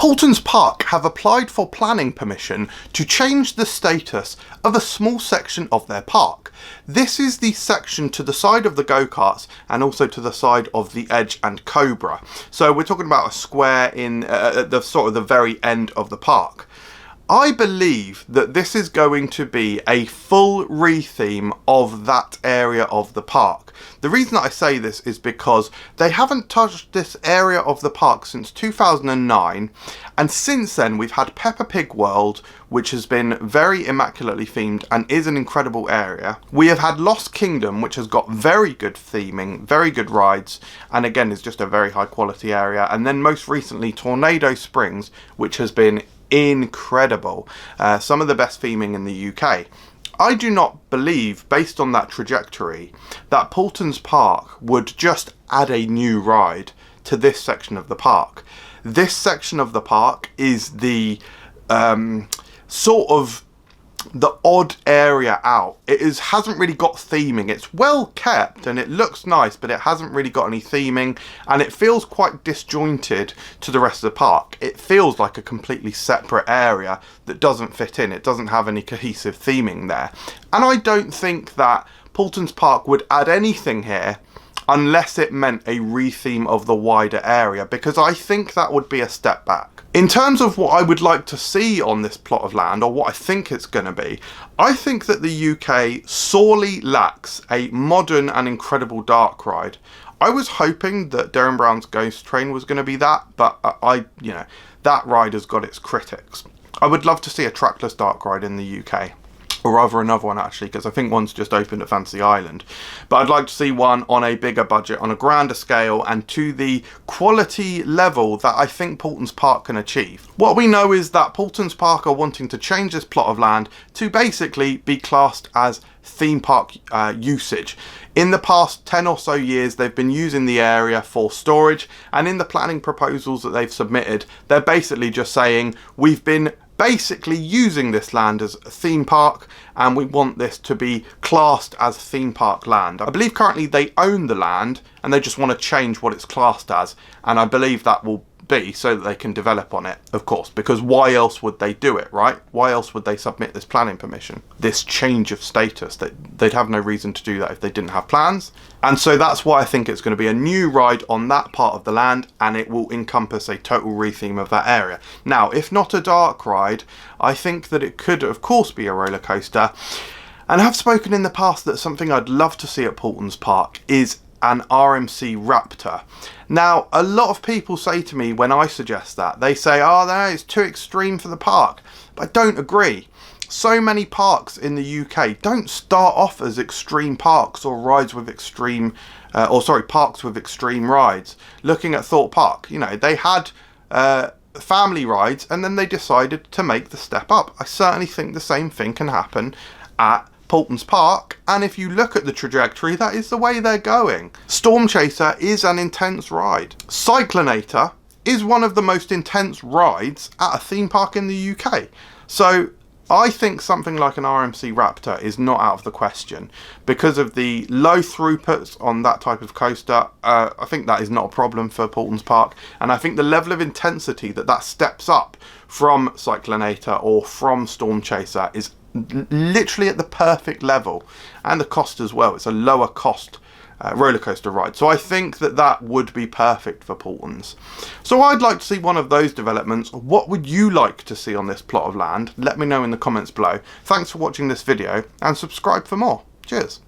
Paultons Park have applied for planning permission to change the status of a small section of their park. This is the section to the side of the go-karts and also to the side of the Edge and Cobra. So we're talking about a square in at the sort of the very end of the park. I believe that this is going to be a full retheme of that area of the park. The reason that I say this is because they haven't touched this area of the park since 2009, and since then we've had Peppa Pig World, which has been very immaculately themed and is an incredible area. We have had Lost Kingdom, which has got very good theming, very good rides, and again is just a very high quality area. And then most recently Tornado Springs, which has been incredible. Some of the best theming in the UK. I do not believe, based on that trajectory, that Paultons Park would just add a new ride to this section of the park. This section of the park is the sort of the odd area out. It hasn't really got theming. It's well kept and it looks nice, but it hasn't really got any theming, and it feels quite disjointed to the rest of the park. It feels like a completely separate area that doesn't fit in. It doesn't have any cohesive theming there. And I don't think that Paultons Park would add anything here unless it meant a retheme of the wider area, because I think that would be a step back. In terms of what I would like to see on this plot of land, or what I think it's going to be, I think that the UK sorely lacks a modern and incredible dark ride. I was hoping that Derren Brown's Ghost Train was going to be that, but that ride has got its critics. I would love to see a trackless dark ride in the UK. Or rather another one actually, because I think one's just opened at Fantasy Island. But I'd like to see one on a bigger budget, on a grander scale, and to the quality level that I think Paultons Park can achieve. What we know is that Paultons Park are wanting to change this plot of land to basically be classed as theme park usage. In the past 10 or so years, they've been using the area for storage, and in the planning proposals that they've submitted, they're basically just saying, we've been basically using this land as a theme park and we want this to be classed as theme park land. I believe currently they own the land and they just want to change what it's classed as, and I believe that will be so that they can develop on it, of course, because why else would they do it, right? Why else would they submit this planning permission, this change of status? They'd have no reason to do that if they didn't have plans. And so that's why I think it's going to be a new ride on that part of the land, and it will encompass a total retheme of that area. Now, if not a dark ride, I think that it could of course be a roller coaster, and I've spoken in the past that something I'd love to see at Paultons Park is an RMC Raptor. Now, a lot of people say to me when I suggest that, they say, oh no, it's too extreme for the park. But I don't agree. So many parks in the UK don't start off as extreme parks or rides with extreme, parks with extreme rides. Looking at Thorpe Park, you know, they had family rides and then they decided to make the step up. I certainly think the same thing can happen at Paultons Park, and if you look at the trajectory, that is the way they're going. Storm Chaser is an intense ride. Cyclonator is one of the most intense rides at a theme park in the UK. So I think something like an RMC Raptor is not out of the question. Because of the low throughputs on that type of coaster, I think that is not a problem for Paultons Park, and I think the level of intensity that steps up from Cyclonator or from Storm Chaser is literally at the perfect level, and the cost as well. It's a lower cost roller coaster ride, so I think that would be perfect for Paultons. So I'd like to see one of those developments. What would you like to see on this plot of land? Let me know in the comments below. Thanks for watching this video and subscribe for more. Cheers.